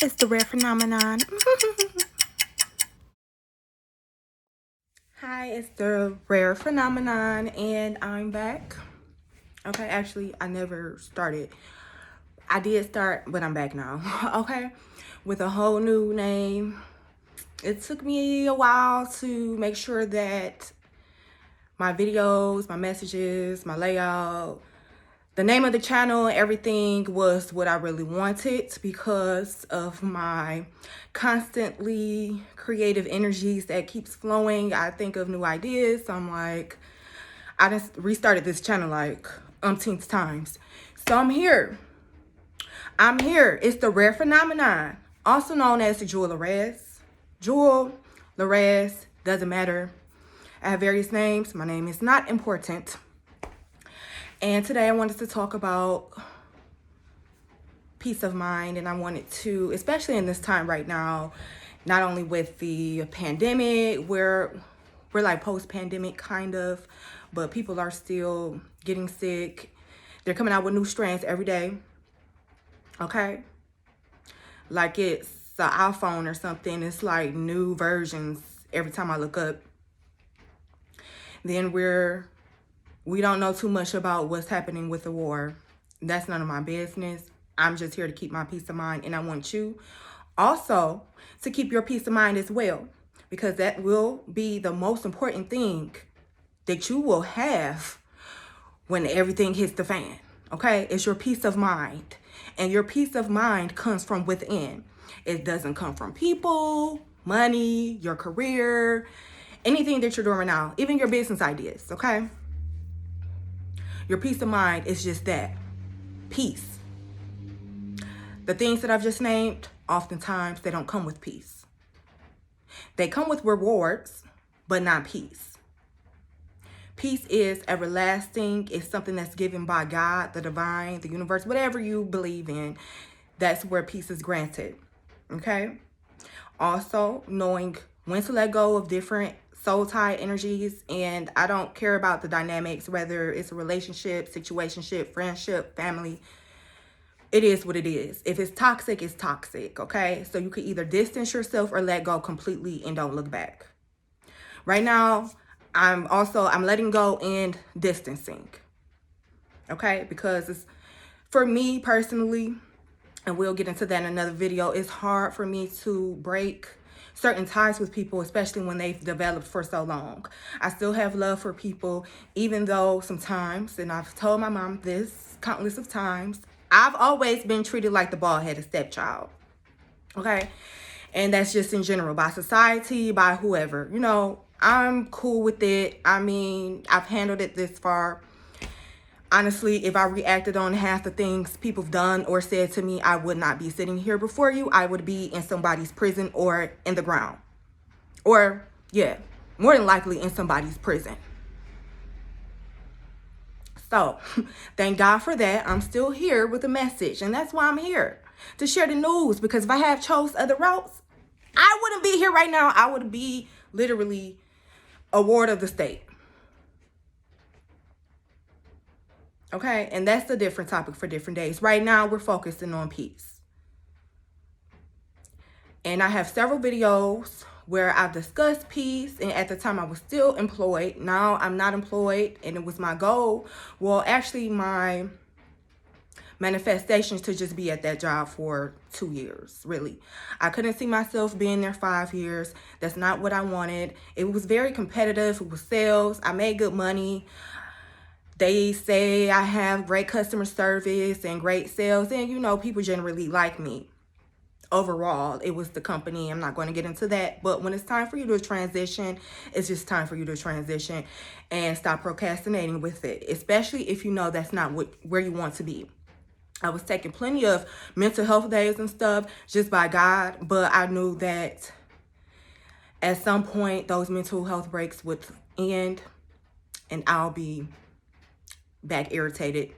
It's the rare phenomenon. Hi, it's the rare phenomenon, and I'm back. Okay, actually, I never started. I did start, but I'm back now. Okay, with a whole new name. It took me a while to make sure that my videos, my messages, my layout, the name of the channel, everything was what I really wanted because of my constantly creative energies that keeps flowing. I think of new ideas. So I'm like, I just restarted this channel like umpteenth times. So I'm here. I'm here. It's the rare phenomenon, also known as the Jewel Larez. Jewel Larez, doesn't matter. I have various names. My name is not important. And today I wanted to talk about peace of mind, and I wanted to, especially in this time right now, not only with the pandemic, where we're like post-pandemic kind of, but people are still getting sick. They're coming out with new strands every day. Okay? Like it's an iPhone or something. It's like new versions every time I look up. Then we don't know too much about what's happening with the war. That's none of my business. I'm just here to keep my peace of mind, and I want you also to keep your peace of mind as well, because that will be the most important thing that you will have when everything hits the fan. Okay? It's your peace of mind. And your peace of mind comes from within. It doesn't come from people, money, your career, anything that you're doing right now, even your business ideas. Okay? Your peace of mind is just that, peace. The things that I've just named, oftentimes they don't come with peace. They come with rewards, but not peace. Peace is everlasting. It's something that's given by God, the divine, the universe, whatever you believe in. That's where peace is granted. Okay? Also, knowing when to let go of different soul tie energies, and I don't care about the dynamics, whether it's a relationship, situationship, friendship, family. It is what it is. If it's toxic, it's toxic. Okay? So you can either distance yourself or let go completely and don't look back. Right now, I'm letting go and distancing. Okay? Because it's, for me personally, and we'll get into that in another video, it's hard for me to break certain ties with people, especially when they've developed for so long. I still have love for people, even though sometimes, and I've told my mom this countless of times, I've always been treated like the bald-headed stepchild. Okay? And that's just in general, by society, by whoever. You know, I'm cool with it. I mean, I've handled it this far. Honestly, if I reacted on half the things people have done or said to me, I would not be sitting here before you. I would be in somebody's prison or in the ground. Or, yeah, more than likely in somebody's prison. So, thank God for that. I'm still here with a message. And that's why I'm here, to share the news. Because if I had chose other routes, I wouldn't be here right now. I would be literally a ward of the state. Okay, and that's a different topic for different days. Right now, we're focusing on peace. And I have several videos where I've discussed peace. And at the time, I was still employed. Now, I'm not employed. And it was my goal. Well, actually, my manifestations to just be at that job for 2 years, really. I couldn't see myself being there 5 years. That's not what I wanted. It was very competitive. It was sales. I made good money. They say I have great customer service and great sales, and you know, people generally like me. Overall, it was the company. I'm not going to get into that, but when it's time for you to transition, it's just time for you to transition and stop procrastinating with it, especially if you know that's not where you want to be. I was taking plenty of mental health days and stuff just by God, but I knew that at some point those mental health breaks would end and I'll be back irritated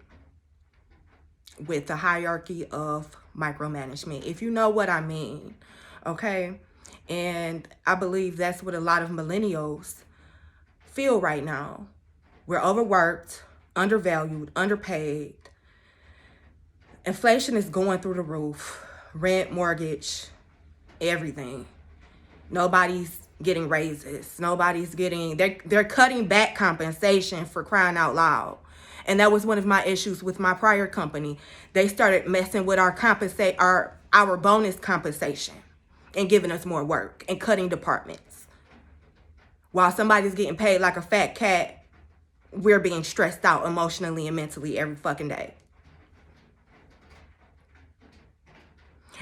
with the hierarchy of micromanagement, if you know what I mean. Okay? And I believe that's what a lot of millennials feel right now. We're overworked, undervalued, underpaid. Inflation is going through the roof. rent, mortgage, everything. Nobody's getting raises. Nobody's getting, they're cutting back compensation, for crying out loud. And that was one of my issues with my prior company. They started messing with our bonus compensation and giving us more work and cutting departments. While somebody's getting paid like a fat cat, we're being stressed out emotionally and mentally every fucking day.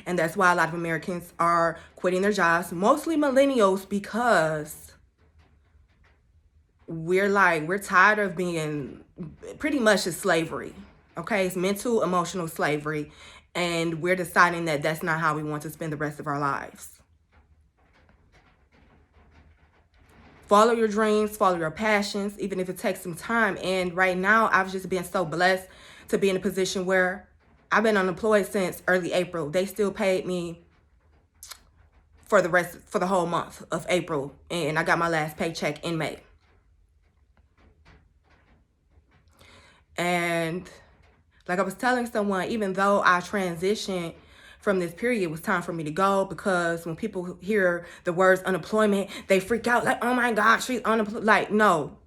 And that's why a lot of Americans are quitting their jobs, mostly millennials, because we're tired of being pretty much a slavery. Okay, it's mental, emotional slavery. And we're deciding that that's not how we want to spend the rest of our lives. Follow your dreams, follow your passions, even if it takes some time. And right now, I've just been so blessed to be in a position where I've been unemployed since early April. They still paid me for the whole month of April. And I got my last paycheck in May. And like I was telling someone, even though I transitioned from this period, it was time for me to go, because when people hear the words unemployment, they freak out like, oh my God, she's unemployed. Like, no.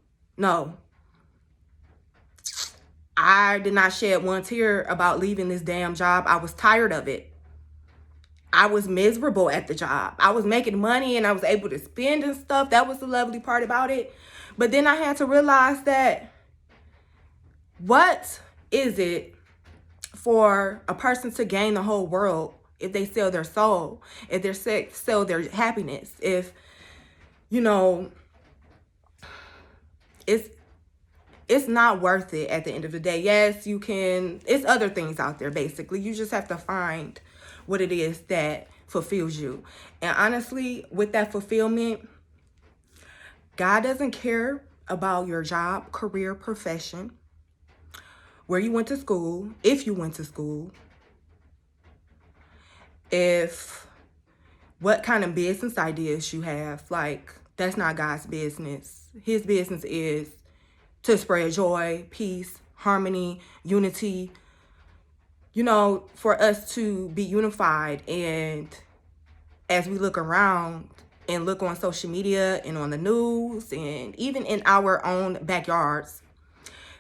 I did not shed one tear about leaving this damn job. I was tired of it. I was miserable at the job. I was making money and I was able to spend and stuff. That was the lovely part about it. But then I had to realize that, what is it for a person to gain the whole world if they sell their soul, if they sell their happiness, if, it's not worth it at the end of the day. Yes, you can, it's other things out there, basically. You just have to find what it is that fulfills you. And honestly, with that fulfillment, God doesn't care about your job, career, profession, where you went to school, if you went to school, what kind of business ideas you have. Like, that's not God's business. His business is to spread joy, peace, harmony, unity, for us to be unified. And as we look around and look on social media and on the news and even in our own backyards,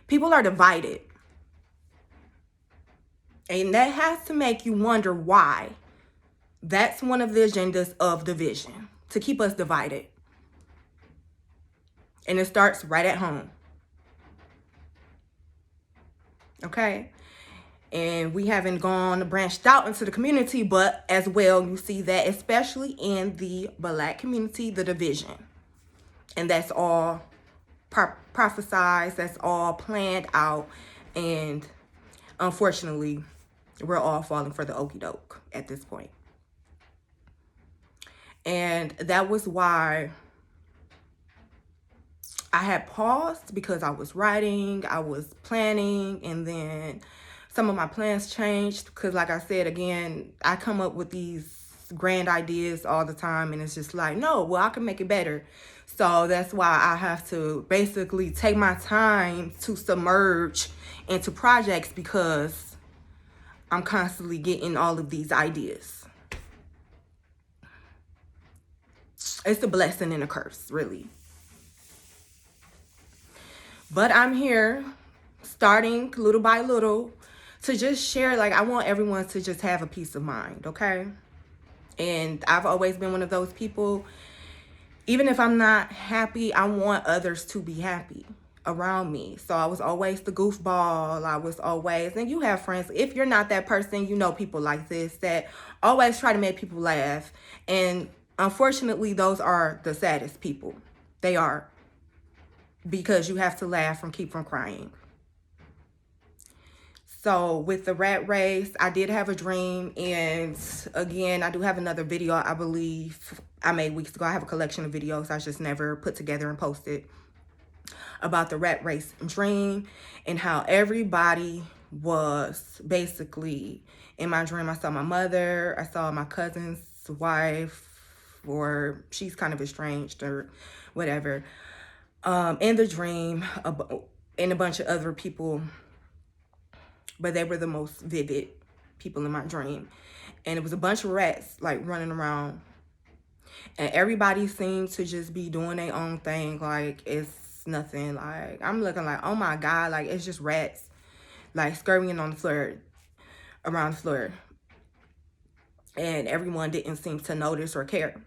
people are divided. And that has to make you wonder why. That's one of the agendas of division, to keep us divided. And it starts right at home. Okay? And we haven't branched out into the community, but as well, you see that especially in the Black community, the division. And that's all prophesized, that's all planned out. And unfortunately, we're all falling for the okie doke at this point. And that was why I had paused, because I was writing, I was planning, and then some of my plans changed. Because like I said, again, I come up with these grand ideas all the time, and it's just like, no, well, I can make it better. So that's why I have to basically take my time to submerge into projects, because I'm constantly getting all of these ideas. It's a blessing and a curse, really. But I'm here, starting little by little, to just share. Like, I want everyone to just have a peace of mind, okay? And I've always been one of those people, even if I'm not happy, I want others to be happy around me. So I was always the goofball. I was always, and you have friends, if you're not that person, people like this that always try to make people laugh. And unfortunately, those are the saddest people. They are. Because you have to laugh and keep from crying. So with the rat race, I did have a dream. And again, I do have another video, I believe I made weeks ago. I have a collection of videos I just never put together and posted, about the rat race dream, and how everybody was basically in my dream. I saw my mother, I saw my cousin's wife, or she's kind of estranged or whatever, in the dream, and a bunch of other people, but they were the most vivid people in my dream. And it was a bunch of rats like running around. And everybody seemed to just be doing their own thing. Like it's nothing. Like I'm looking like, oh my God, like it's just rats like scurrying on the floor, around the floor. And everyone didn't seem to notice or care.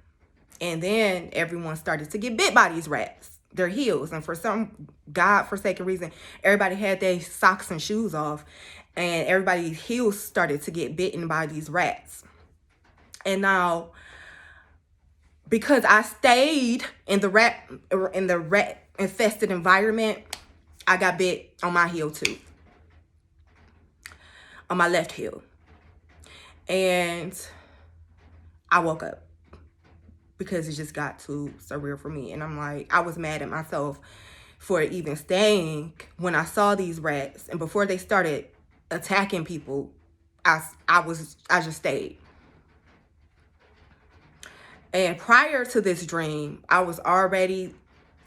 And then everyone started to get bit by these rats, their heels. And for some God-forsaken reason, everybody had their socks and shoes off. And everybody's heels started to get bitten by these rats. And now, because I stayed in the rat infested environment, I got bit on my heel too. On my left heel. And I woke up because it just got too surreal for me. And I'm like, I was mad at myself for even staying when I saw these rats. And before they started attacking people, I just stayed. And prior to this dream, I was already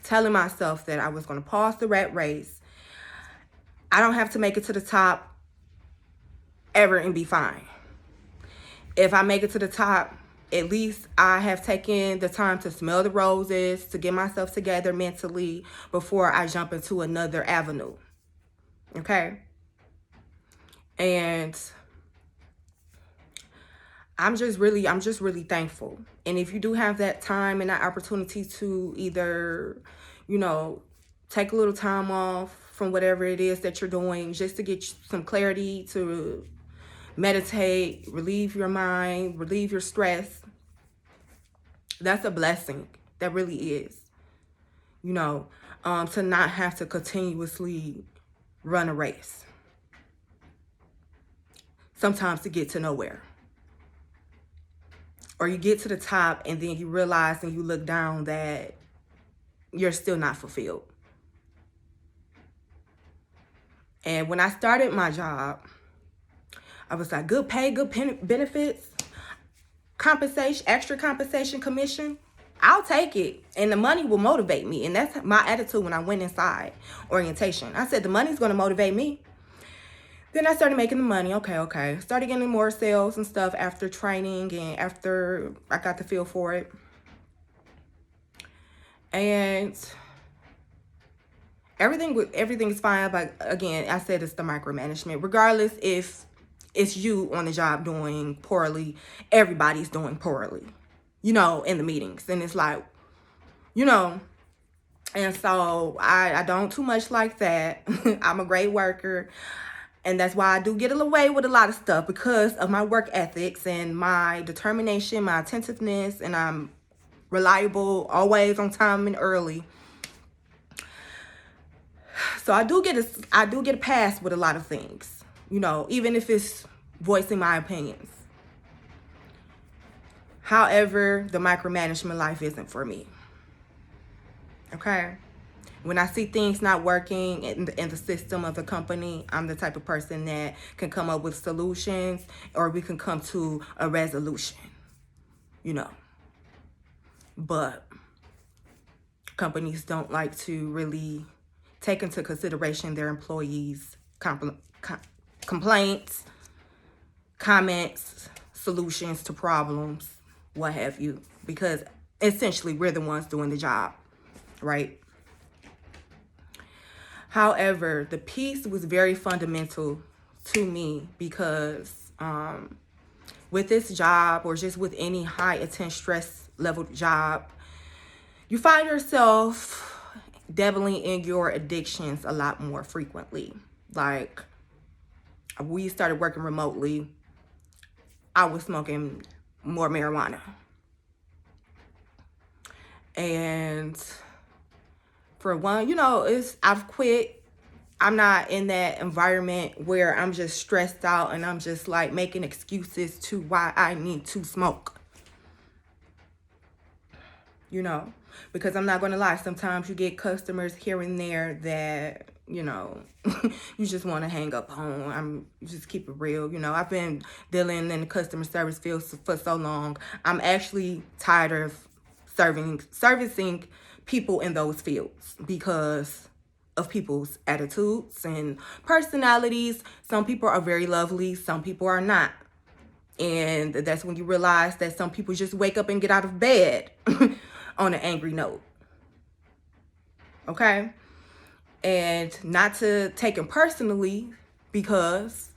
telling myself that I was going to pause the rat race. I don't have to make it to the top ever and be fine. If I make it to the top, at least I have taken the time to smell the roses, to get myself together mentally before I jump into another avenue. Okay? And I'm just really thankful. And if you do have that time and that opportunity to either, take a little time off from whatever it is that you're doing, just to get some clarity, to meditate, relieve your mind, relieve your stress, that's a blessing. That really is. To not have to continuously run a race. Sometimes to get to nowhere. Or you get to the top and then you realize and you look down that you're still not fulfilled. And when I started my job, I was like, good pay, good benefits, compensation, extra compensation, commission. I'll take it. And the money will motivate me. And that's my attitude when I went inside orientation. I said, the money's going to motivate me. Then I started making the money. Okay. Started getting more sales and stuff after training and after I got the feel for it. And everything's fine. But again, I said it's the micromanagement. Regardless if it's you on the job doing poorly, everybody's doing poorly, in the meetings. And it's like, and so I don't too much like that. I'm a great worker. And that's why I do get away with a lot of stuff, because of my work ethics and my determination, my attentiveness, and I'm reliable, always on time and early. So I do get a pass with a lot of things. Even if it's voicing my opinions. However, the micromanagement life isn't for me. Okay? When I see things not working in the system of the company, I'm the type of person that can come up with solutions, or we can come to a resolution. But companies don't like to really take into consideration their employees' complaints, comments, solutions to problems, what have you, because essentially we're the ones doing the job, right? However, the piece was very fundamental to me, because with this job, or just with any high intense stress level job, you find yourself dabbling in your addictions a lot more frequently. Like, we started working remotely, I was smoking more marijuana. And for one, I've quit. I'm not in that environment where I'm just stressed out and I'm just like making excuses to why I need to smoke. Because I'm not going to lie, sometimes you get customers here and there that, you just want to hang up on. Just keep it real. I've been dealing in the customer service field for so long. I'm actually tired of servicing people in those fields because of people's attitudes and personalities. Some people are very lovely. Some people are not. And that's when you realize that some people just wake up and get out of bed on an angry note. Okay? And not to take them personally, because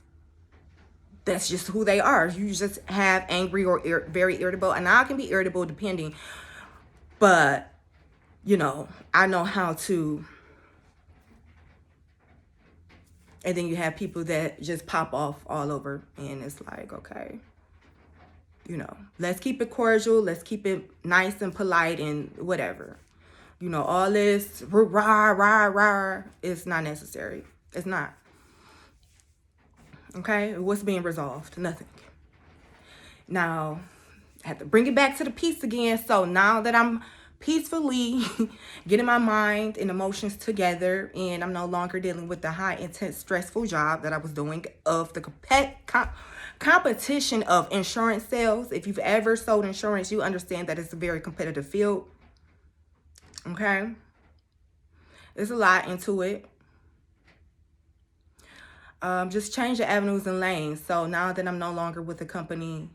that's just who they are. You just have angry or very irritable. And I can be irritable depending. But, you know, I know how to. And then you have people that just pop off all over. And it's like, okay, you know, let's keep it cordial. Let's keep it nice and polite and whatever. You know, all this rah, rah, rah, it's not necessary. It's not. Okay? What's being resolved? Nothing. Now, I have to bring it back to the peace again. So now that I'm peacefully getting my mind and emotions together, and I'm no longer dealing with the high, intense, stressful job that I was doing of the competition of insurance sales. If you've ever sold insurance, you understand that it's a very competitive field. Okay? There's a lot into it. Just change the avenues and lanes. So now that I'm no longer with the company,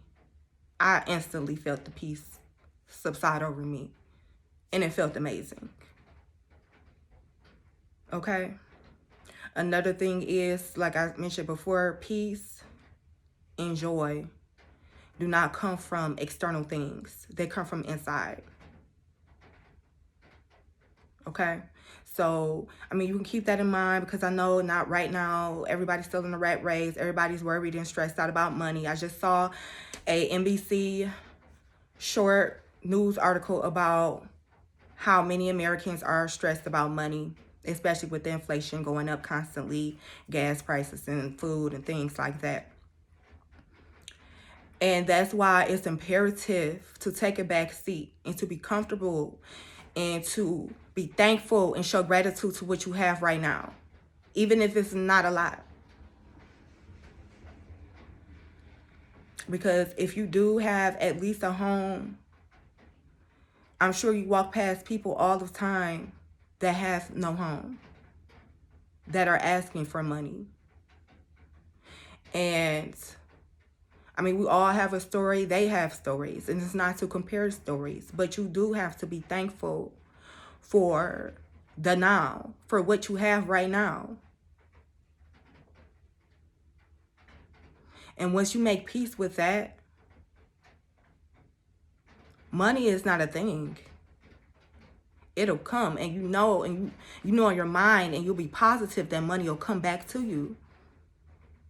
I instantly felt the peace subside over me. And it felt amazing. Okay? Another thing is, like I mentioned before, peace and joy do not come from external things. They come from inside. Okay? So, I mean, you can keep that in mind, because I know not right now, everybody's still in the rat race. Everybody's worried and stressed out about money. I just saw a NBC short news article about how many Americans are stressed about money, especially with the inflation going up constantly, gas prices and food and things like that. And that's why it's imperative to take a back seat and to be comfortable and to be thankful and show gratitude to what you have right now, even if it's not a lot. Because if you do have at least a home, I'm sure you walk past people all the time that have no home, that are asking for money. And I mean, we all have a story. They have stories. And it's not to compare stories. But you do have to be thankful for the now, for what you have right now. And once you make peace with that, money is not a thing. It'll come, and you know in your mind, and you'll be positive that money will come back to you,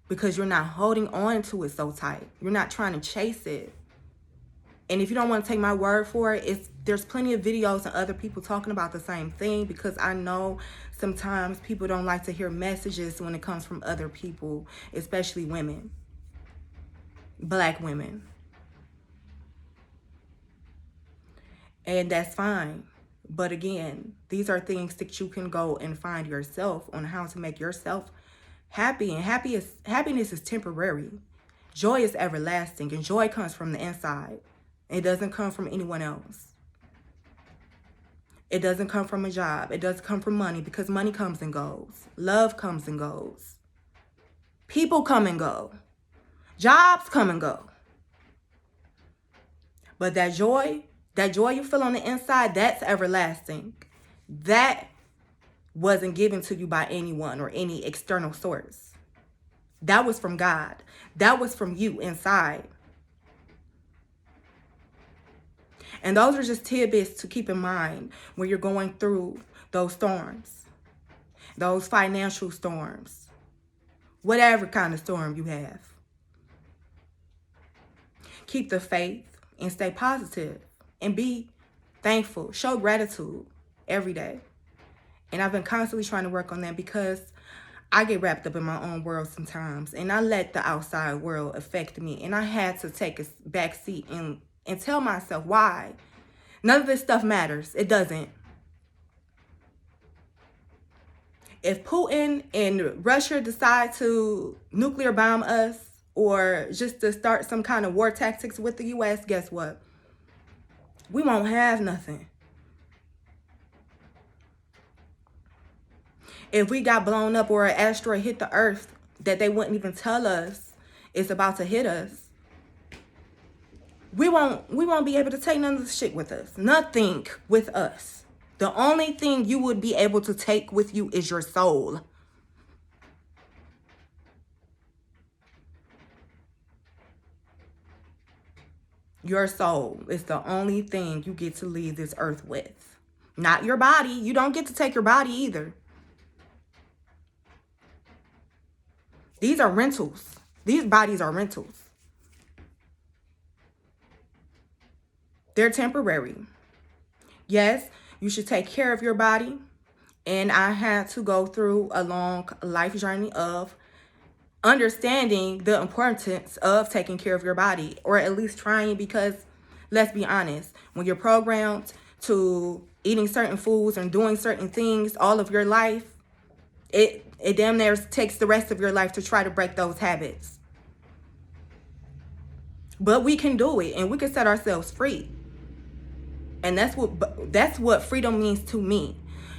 because you're not holding on to it so tight. You're not trying to chase it. And if you don't want to take my word for it, there's plenty of videos and other people talking about the same thing, because I know sometimes people don't like to hear messages when it comes from other people, especially women, Black women. And that's fine. But again, these are things that you can go and find yourself on how to make yourself happy. And happiness is temporary. Joy is everlasting, and joy comes from the inside. It doesn't come from anyone else. It doesn't come from a job. It doesn't come from money, because money comes and goes. Love comes and goes. People come and go. Jobs come and go. But that joy you feel on the inside, that's everlasting. That wasn't given to you by anyone or any external source. That was from God. That was from you inside. And those are just tidbits to keep in mind when you're going through those storms, those financial storms, whatever kind of storm you have. Keep the faith and stay positive and be thankful. Show gratitude every day. And I've been constantly trying to work on that, because I get wrapped up in my own world sometimes, and I let the outside world affect me. And I had to take a back seat and tell myself why. None of this stuff matters. It doesn't. If Putin and Russia decide to nuclear bomb us, or just to start some kind of war tactics with the U.S., guess what? We won't have nothing. If we got blown up or an asteroid hit the earth that they wouldn't even tell us it's about to hit us, we won't be able to take none of the shit with us. Nothing with us. The only thing you would be able to take with you is your soul. Your soul is the only thing you get to leave this earth with. Not your body. You don't get to take your body either. These are rentals. These bodies are rentals. They're temporary. Yes, you should take care of your body. And I had to go through a long life journey of understanding the importance of taking care of your body, or at least trying, because let's be honest, when you're programmed to eating certain foods and doing certain things all of your life, it damn near takes the rest of your life to try to break those habits. But we can do it, and we can set ourselves free. And that's what freedom means to me.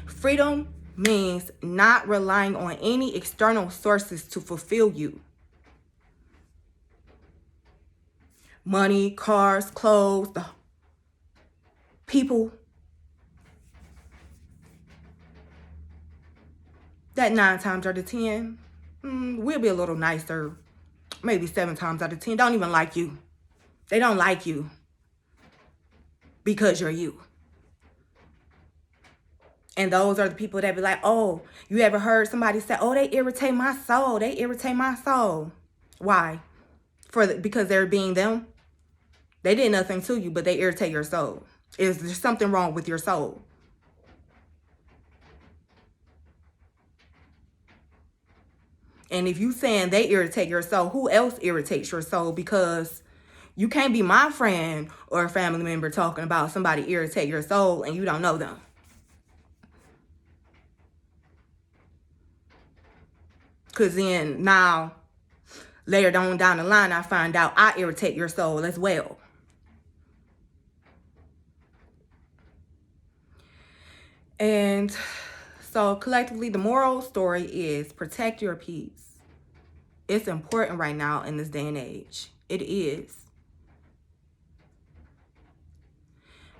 Freedom means not relying on any external sources to fulfill you. Money, cars, clothes, the people. That 9 times out of 10, we'll be a little nicer. Maybe 7 times out of 10 don't even like you. They don't like you because you're you. And those are the people that be like, oh, you ever heard somebody say, oh, they irritate my soul. They irritate my soul. Why? Because they're being them. They did nothing to you, but they irritate your soul. Is there something wrong with your soul? And if you saying they irritate your soul, who else irritates your soul? Because you can't be my friend or a family member talking about somebody irritate your soul and you don't know them. Because then now, later on down the line, I find out I irritate your soul as well. And so collectively, the moral story is protect your peace. It's important right now in this day and age. It is.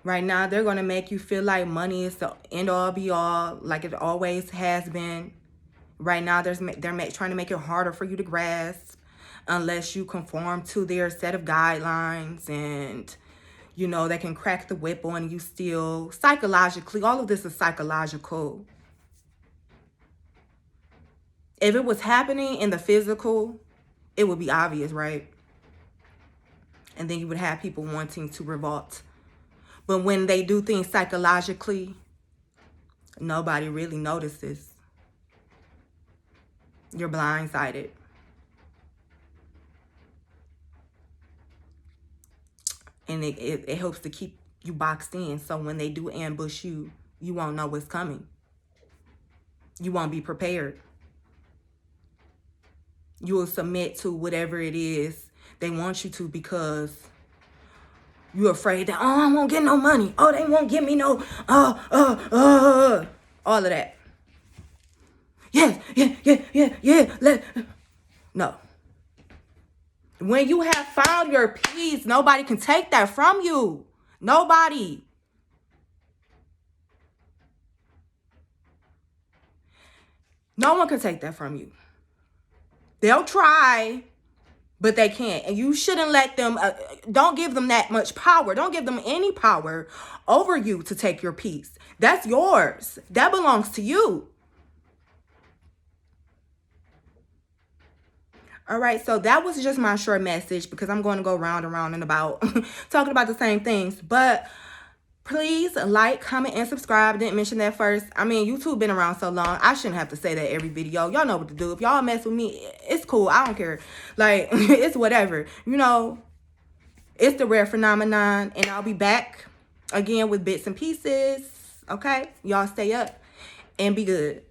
Right now, they're going to make you feel like money is the end all be all, like it always has been. Right now, they're trying to make it harder for you to grasp unless you conform to their set of guidelines, and, you know, they can crack the whip on you still. Psychologically, all of this is psychological. If it was happening in the physical, it would be obvious, right? And then you would have people wanting to revolt. But when they do things psychologically, nobody really notices. You're blindsided. And it helps to keep you boxed in. So when they do ambush you, you won't know what's coming. You won't be prepared. You will submit to whatever it is they want you to, because you're afraid that, oh, I won't get no money. Oh, they won't give me no, all of that. Yes, yeah. No. When you have found your peace, nobody can take that from you. Nobody. No one can take that from you. They'll try, but they can't. And you shouldn't let them, don't give them that much power. Don't give them any power over you to take your peace. That's yours. That belongs to you. All right, so that was just my short message, because I'm going to go round and round and about talking about the same things. But please like, comment, and subscribe. Didn't mention that first. I mean, YouTube been around so long, I shouldn't have to say that every video. Y'all know what to do. If y'all mess with me, it's cool. I don't care. Like, it's whatever. You know, it's the rare phenomenon. And I'll be back again with bits and pieces. Okay? Y'all stay up and be good.